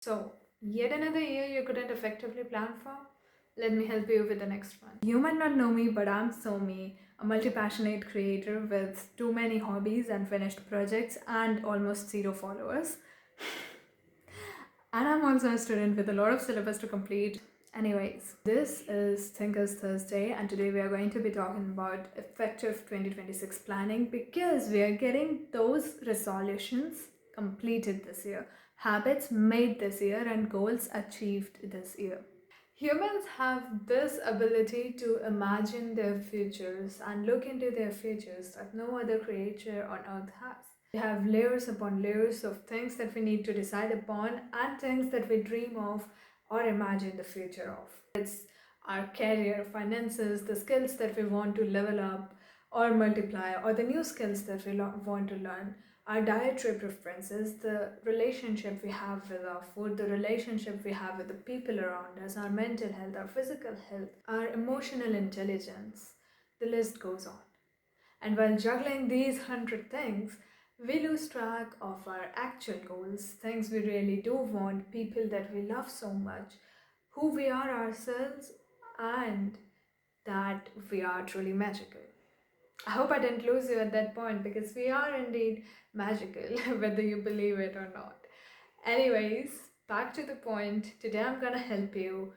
So, yet another year you couldn't effectively plan for? Let me help you with the next one. You might not know me, but I'm Somi, a multi-passionate creator with too many hobbies, unfinished projects, and almost zero followers. And I'm also a student with a lot of syllabus to complete. Anyways, this is Thinkers Thursday, and today we are going to be talking about effective 2026 planning because we are getting those resolutions completed this year, habits made this year, and goals achieved this year. Humans have this ability to imagine their futures and look into their futures that no other creature on earth has. We have layers upon layers of things that we need to decide upon and things that we dream of or imagine the future of. It's our career, finances, the skills that we want to level up or multiply, or the new skills that we want to learn, our dietary preferences, the relationship we have with our food, the relationship we have with the people around us, our mental health, our physical health, our emotional intelligence. The list goes on. And while juggling these 100 things, we lose track of our actual goals, things we really do want, people that we love so much, who we are ourselves, and that we are truly magical. I hope I didn't lose you at that point because we are indeed magical, whether you believe it or not. Anyways, back to the point. Today I'm gonna help you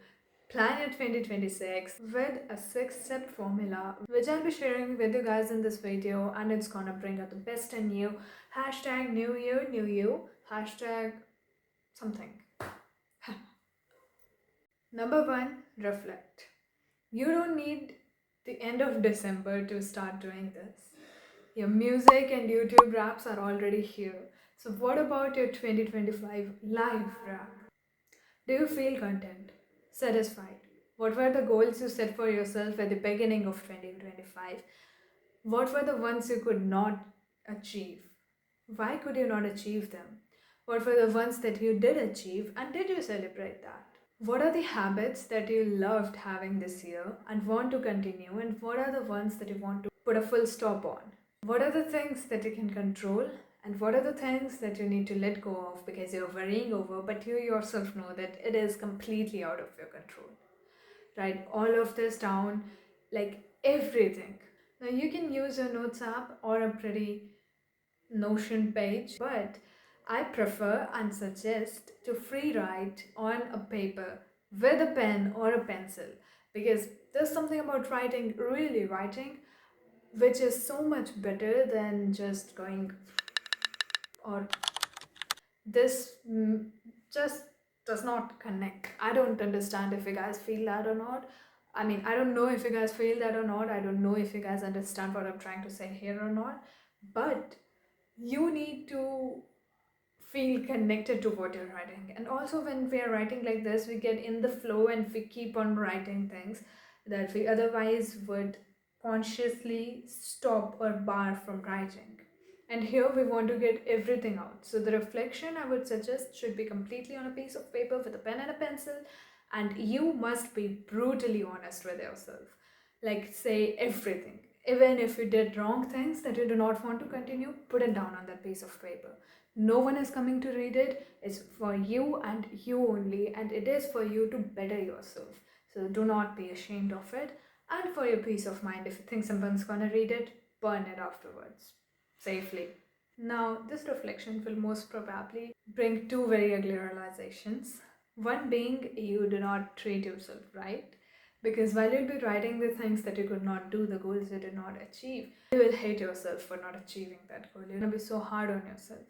plan your 2026 with a 6-step formula which I'll be sharing with you guys in this video, and it's gonna bring out the best in you. Hashtag new year, new you. Hashtag something. Number 1, reflect. You don't need the end of December to start doing this. Your music and YouTube raps are already here. So, what about your 2025 live rap? Do you feel content? Satisfied? What were the goals you set for yourself at the beginning of 2025? What were the ones you could not achieve? Why could you not achieve them? What were the ones that you did achieve, and did you celebrate that? What are the habits that you loved having this year and want to continue, and what are the ones that you want to put a full stop on? What are the things that you can control, and what are the things that you need to let go of because you're worrying over, but you yourself know that it is completely out of your control? Write all of this down, like everything. Now, you can use your notes app or a pretty Notion page, but I prefer and suggest to free write on a paper with a pen or a pencil, because there's something about writing, really writing, which is so much better than just going or this just does not connect. I don't understand if you guys feel that or not. I mean, I don't know if you guys feel that or not. I don't know if you guys understand what I'm trying to say here or not. But you need to feel connected to what you're writing. And also, when we are writing like this, we get in the flow and we keep on writing things that we otherwise would consciously stop or bar from writing. And here we want to get everything out. So the reflection I would suggest should be completely on a piece of paper with a pen and a pencil, and you must be brutally honest with yourself. Like, say everything. Even if you did wrong things that you do not want to continue, put it down on that piece of paper. No one is coming to read it. It's for you and you only, and it is for you to better yourself. So do not be ashamed of it. And for your peace of mind, if you think someone's gonna read it, burn it afterwards safely. Now, this reflection will most probably bring two very ugly realizations. One being, you do not treat yourself right, because while you'll be writing the things that you could not do, the goals you did not achieve, you will hate yourself for not achieving that goal. You're gonna be so hard on yourself.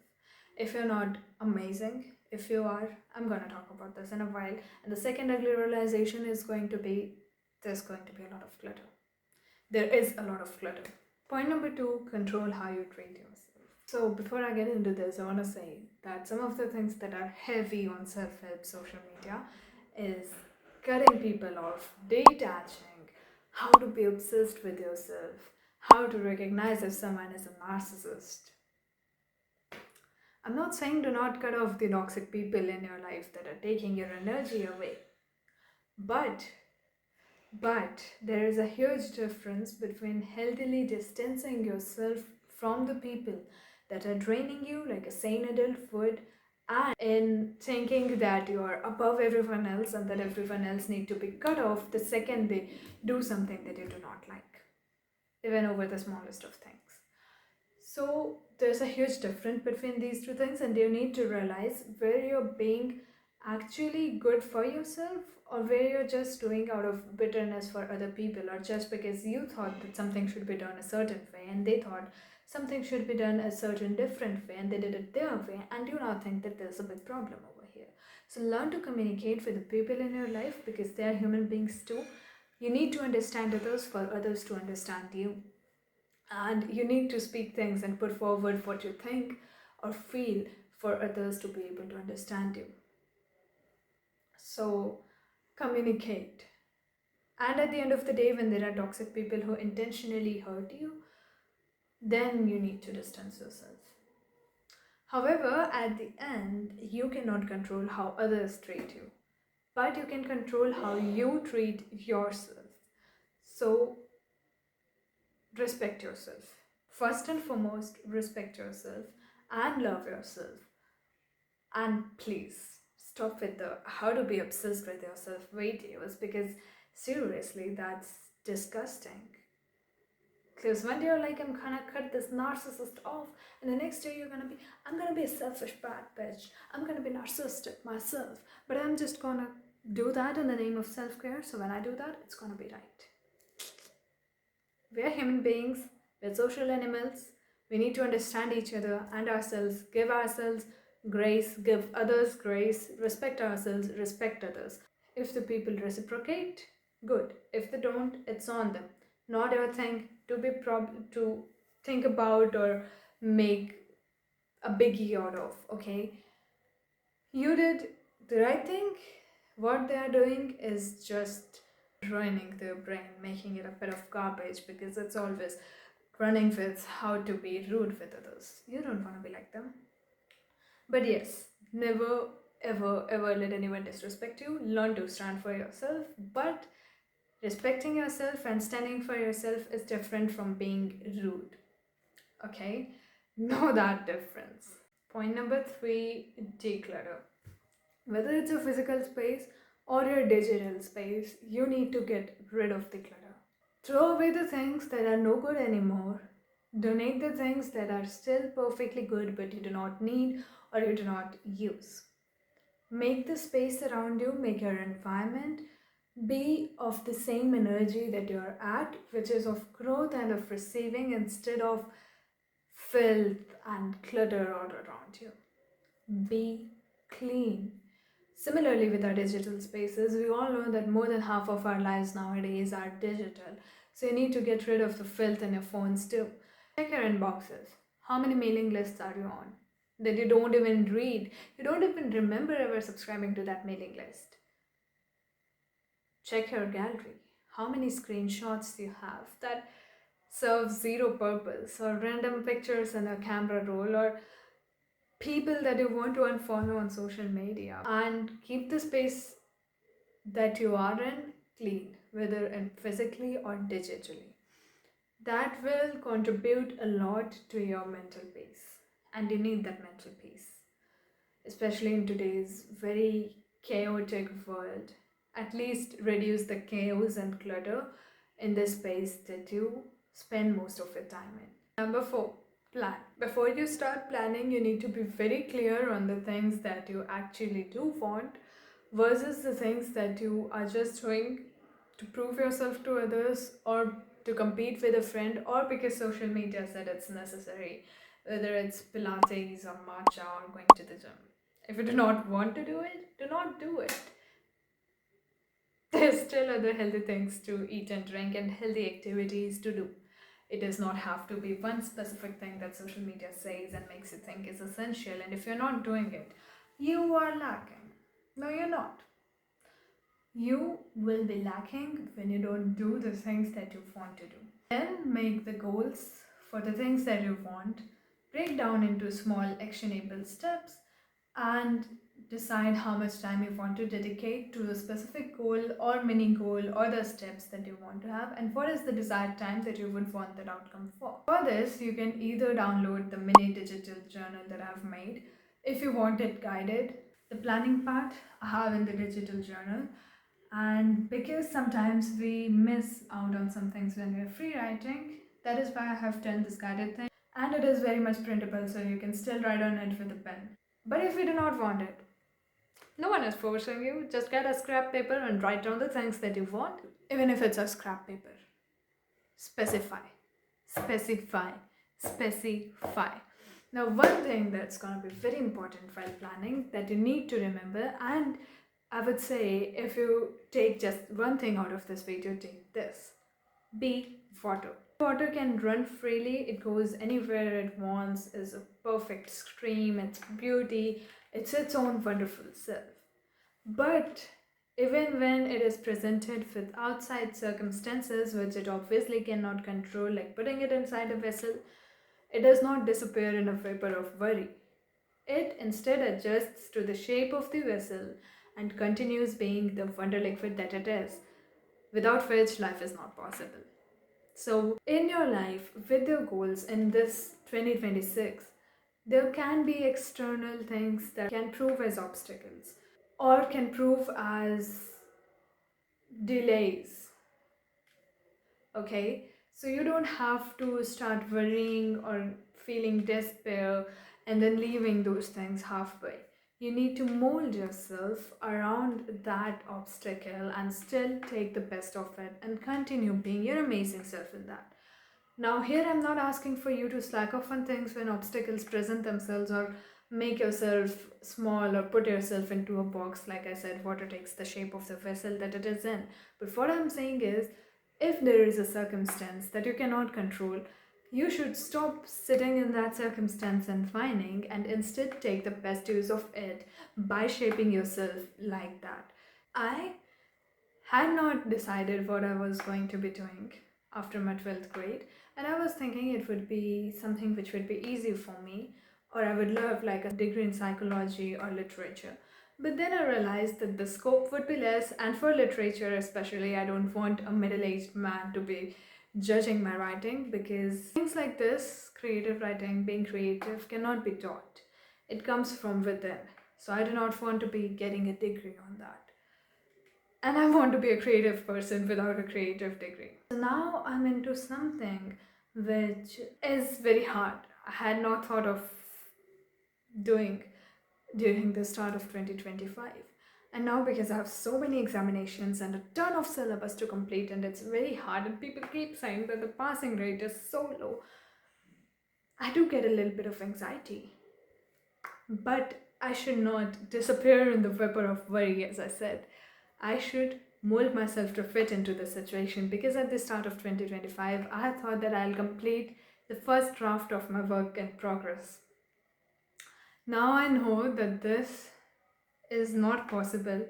If you're not amazing, if you are, I'm gonna talk about this in a while. And the second ugly realization is going to be, there's going to be a lot of clutter. There is a lot of clutter. Point number 2, control how you treat yourself. So before I get into this, I want to say that some of the things that are heavy on self-help social media is cutting people off, detaching, how to be obsessed with yourself, how to recognize if someone is a narcissist. I'm not saying do not cut off the toxic people in your life that are taking your energy away. But there is a huge difference between healthily distancing yourself from the people that are draining you like a sane adult would, and in thinking that you are above everyone else and that everyone else need to be cut off the second they do something that you do not like, even over the smallest of things. So there's a huge difference between these two things, and you need to realize where you're being actually good for yourself or where you're just doing out of bitterness for other people, or just because you thought that something should be done a certain way and they thought something should be done a certain different way and they did it their way, and you now think that there's a big problem over here. So learn to communicate with the people in your life because they are human beings too. You need to understand others for others to understand you, and you need to speak things and put forward what you think or feel for others to be able to understand you. So communicate. And at the end of the day, when there are toxic people who intentionally hurt you, then you need to distance yourself. However, at the end, you cannot control how others treat you, but you can control how you treat yourself. So respect yourself. First and foremost, respect yourself and love yourself. And please stop with the how to be obsessed with yourself videos, because seriously, that's disgusting. Because one day you're like, I'm gonna cut this narcissist off, and the next day you're gonna be, I'm gonna be a selfish bad bitch. I'm gonna be narcissistic myself, but I'm just gonna do that in the name of self care. So when I do that, it's gonna be right. We're human beings, we're social animals. We need to understand each other and ourselves, give ourselves grace, give others grace, respect ourselves, respect others. If the people reciprocate, good. If they don't, it's on them. Not your thing to be to think about or make a biggie out of, okay? You did the right thing. What they are doing is just ruining their brain, making it a bit of garbage because it's always running with how to be rude with others. You don't want to be like them. But yes, never ever let anyone disrespect you. Learn to stand for yourself, but respecting yourself and standing for yourself is different from being rude. Okay? Know that difference. Point number 3, declutter. Whether it's a physical space or your digital space, you need to get rid of the clutter. Throw away the things that are no good anymore. Donate the things that are still perfectly good but you do not need or you do not use. Make the space around you, make your environment be of the same energy that you're at, which is of growth and of receiving instead of filth and clutter all around you. Be clean. Similarly, with our digital spaces, we all know that more than half of our lives nowadays are digital. So you need to get rid of the filth in your phones too. Check your inboxes. How many mailing lists are you on that you don't even read? You don't even remember ever subscribing to that mailing list. Check your gallery. How many screenshots you have that serve zero purpose, or random pictures in a camera roll, or people that you want to unfollow on social media. And keep the space that you are in clean, whether in physically or digitally. That will contribute a lot to your mental peace, and you need that mental peace, especially in today's very chaotic world. At least reduce the chaos and clutter in the space that you spend most of your time in. Number 4, plan. Before you start planning, you need to be very clear on the things that you actually do want versus the things that you are just doing to prove yourself to others or to compete with a friend or because social media said it's necessary, whether it's Pilates or matcha or going to the gym. If you do not want to do it, do not do it. There's still other healthy things to eat and drink and healthy activities to do. It does not have to be one specific thing that social media says and makes you think is essential. And if you're not doing it, you are lacking. No, you're not. You will be lacking when you don't do the things that you want to do. Then make the goals for the things that you want, break down into small actionable steps, and decide how much time you want to dedicate to the specific goal or mini goal or the steps that you want to have, and what is the desired time that you would want that outcome for. For this, you can either download the mini digital journal that I've made. If you want it guided, the planning part I have in the digital journal. And because sometimes we miss out on some things when we're free writing, that is why I have done this guided thing. And it is very much printable, so you can still write on it with a pen. But if you do not want it, no one is forcing you. Just get a scrap paper and write down the things that you want, even if it's a scrap paper. Specify, specify, specify. Now, one thing that's going to be very important while planning that you need to remember, and I would say if you take just one thing out of this video, take this: be water. Water can run freely, it goes anywhere it wants, is a perfect stream, it's beauty, it's its own wonderful self. But even when it is presented with outside circumstances which it obviously cannot control, like putting it inside a vessel, it does not disappear in a vapor of worry. It instead adjusts to the shape of the vessel and continues being the wonder liquid that it is, without which life is not possible. So, in your life, with your goals in this 2026, there can be external things that can prove as obstacles or can prove as delays. Okay, so you don't have to start worrying or feeling despair and then leaving those things halfway. You need to mold yourself around that obstacle and still take the best of it and continue being your amazing self in that. Now, here I'm not asking for you to slack off on things when obstacles present themselves or make yourself small or put yourself into a box. Like I said, water takes the shape of the vessel that it is in. But what I'm saying is, if there is a circumstance that you cannot control, you should stop sitting in that circumstance and whining and instead take the best use of it by shaping yourself like that. I had not decided what I was going to be doing after my 12th grade, and I was thinking it would be something which would be easy for me, or I would love like a degree in psychology or literature. But then I realized that the scope would be less, and for literature especially, I don't want a middle aged man to be judging my writing, because things like this, creative writing, being creative, cannot be taught. It comes from within. So I do not want to be getting a degree on that. And I want to be a creative person without a creative degree. So now I'm into something which is very hard. I had not thought of doing during the start of 2025. And now, because I have so many examinations and a ton of syllabus to complete, and it's very hard, and people keep saying that the passing rate is so low, I do get a little bit of anxiety. But I should not disappear in the vapor of worry, as I said. I should mold myself to fit into the situation, because at the start of 2025, I thought that I'll complete the first draft of my work in progress. Now I know that this is not possible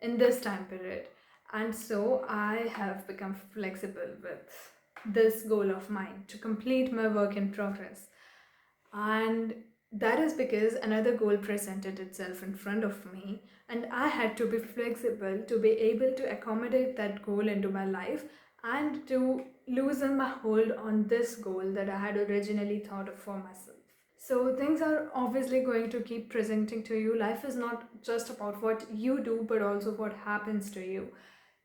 in this time period, and so I have become flexible with this goal of mine to complete my work in progress. And that is because another goal presented itself in front of me, and I had to be flexible to be able to accommodate that goal into my life and to loosen my hold on this goal that I had originally thought of for myself. So, things are obviously going to keep presenting to you. Life is not just about what you do, but also what happens to you.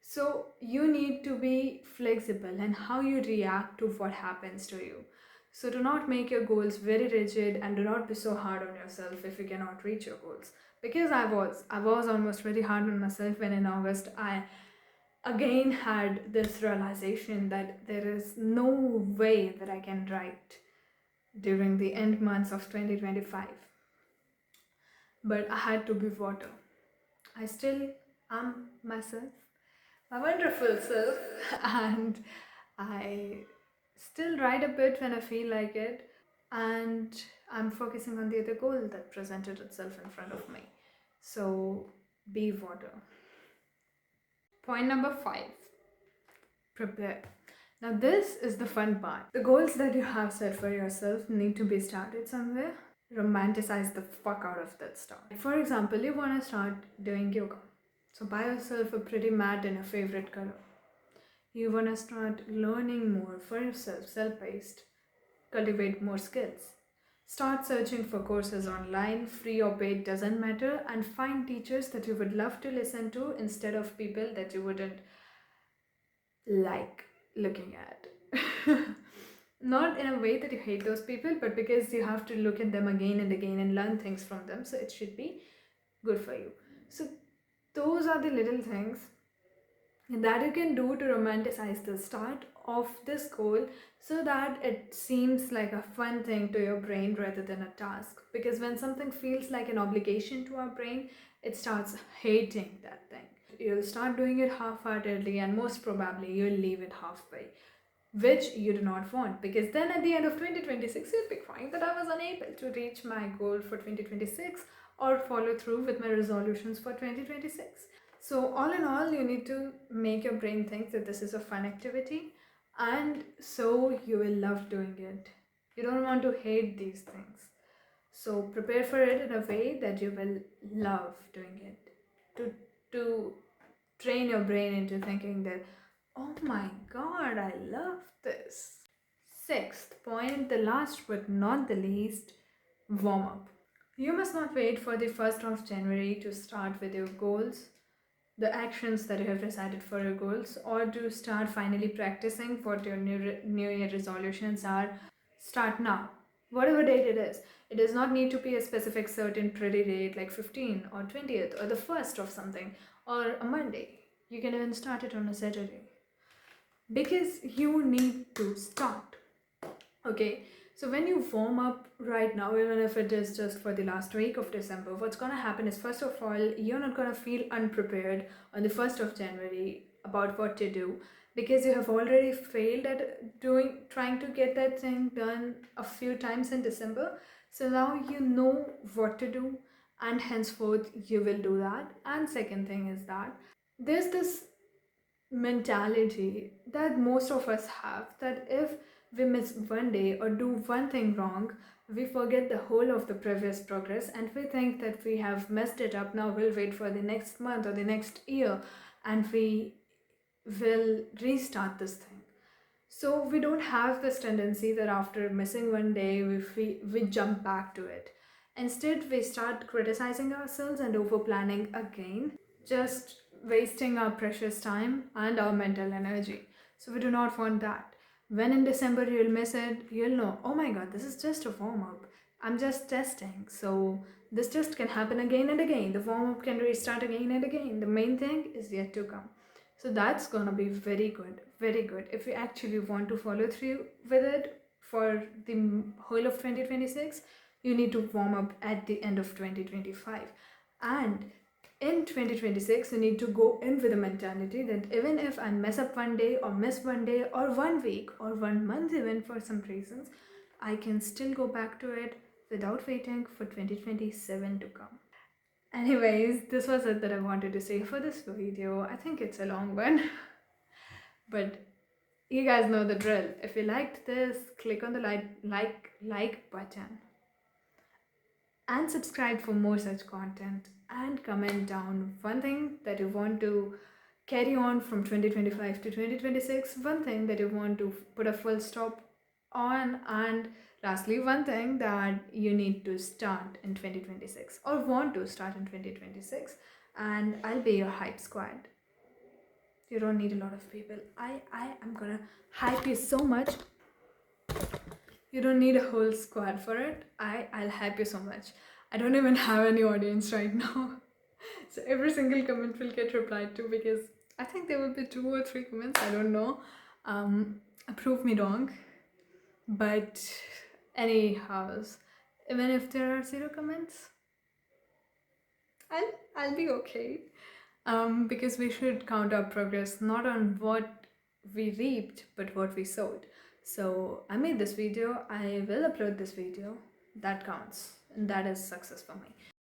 So, you need to be flexible in how you react to what happens to you. So, do not make your goals very rigid and do not be so hard on yourself if you cannot reach your goals. Because I was almost very hard on myself when in August I again had this realization that there is no way that I can write during the end months of 2025. But I had to be water. I still am myself, my wonderful self, and I still write a bit when I feel like it, and I'm focusing on the other goal that presented itself in front of me. So, be water. Point number 5: prepare. Now, this is the fun part. The goals that you have set for yourself need to be started somewhere. Romanticize the fuck out of that stuff. For example, you want to start doing yoga. So, buy yourself a pretty mat in a favorite color. You want to start learning more for yourself, self paced, cultivate more skills. Start searching for courses online, free or paid, doesn't matter, and find teachers that you would love to listen to instead of people that you wouldn't like looking at. Not in a way that you hate those people, but because you have to look at them again and again and learn things from them, so it should be good for you. So, those are the little things that you can do to romanticize the start of this goal so that it seems like a fun thing to your brain rather than a task. Because when something feels like an obligation to our brain, it starts hating that thing. You'll start doing it half-heartedly, and most probably you'll leave it halfway, which you do not want, because then at the end of 2026 you'll be crying that I was unable to reach my goal for 2026 or follow through with my resolutions for 2026. So all in all, you need to make your brain think that this is a fun activity, and so you will love doing it. You don't want to hate these things. So prepare for it in a way that you will love doing it. To train your brain into thinking that, oh my god, I love this. Sixth point, the last but not the least, warm up. You must not wait for the 1st of January to start with your goals, the actions that you have decided for your goals, or to start finally practicing what your new year resolutions are. Start now, whatever date it is. It does not need to be a specific certain pretty date like 15 or 20th or the 1st of something or a Monday. You can even start it on a Saturday, because you need to start. Okay, so when you warm up right now, even if it is just for the last week of December, what's gonna happen is, first of all, you're not gonna feel unprepared on the 1st of January about what to do, because you have already failed at trying to get that thing done a few times in December. So now you know what to do, and henceforth you will do that. And second thing is that there's this mentality that most of us have, that if we miss one day or do one thing wrong, we forget the whole of the previous progress, and we think that we have messed it up. Now we'll wait for the next month or the next year and we will restart this thing. So we don't have this tendency that after missing one day we jump back to it. Instead, we start criticizing ourselves and over planning again, just wasting our precious time and our mental energy. So we do not want that. When in December you'll miss it, you'll know, oh my god, this is just a warm up. I'm just testing. So this just can happen again and again. The warm up can restart again and again. The main thing is yet to come. So that's gonna be very good, very good. If you actually want to follow through with it for the whole of 2026, you need to warm up at the end of 2025. And in 2026, you need to go in with a mentality that even if I mess up one day or miss one day or 1 week or 1 month, even for some reasons, I can still go back to it without waiting for 2027 to come. Anyways, this was it that I wanted to say for this video. I think it's a long one, but you guys know the drill. If you liked this, click on the like button and subscribe for more such content, and comment down one thing that you want to carry on from 2025 to 2026, one thing that you want to put a full stop on, and lastly, one thing that you need to start in 2026 or want to start in 2026, and I'll be your hype squad. You don't need a lot of people. I am gonna hype you so much. You don't need a whole squad for it. I'll hype you so much. I don't even have any audience right now. So every single comment will get replied to, because I think there will be 2 or 3 comments. I don't know. Prove me wrong. But anyhow, even if there are 0 comments, I'll be okay. Because we should count our progress not on what we reaped, but what we sowed. So I made this video, I will upload this video. That counts, and that is success for me.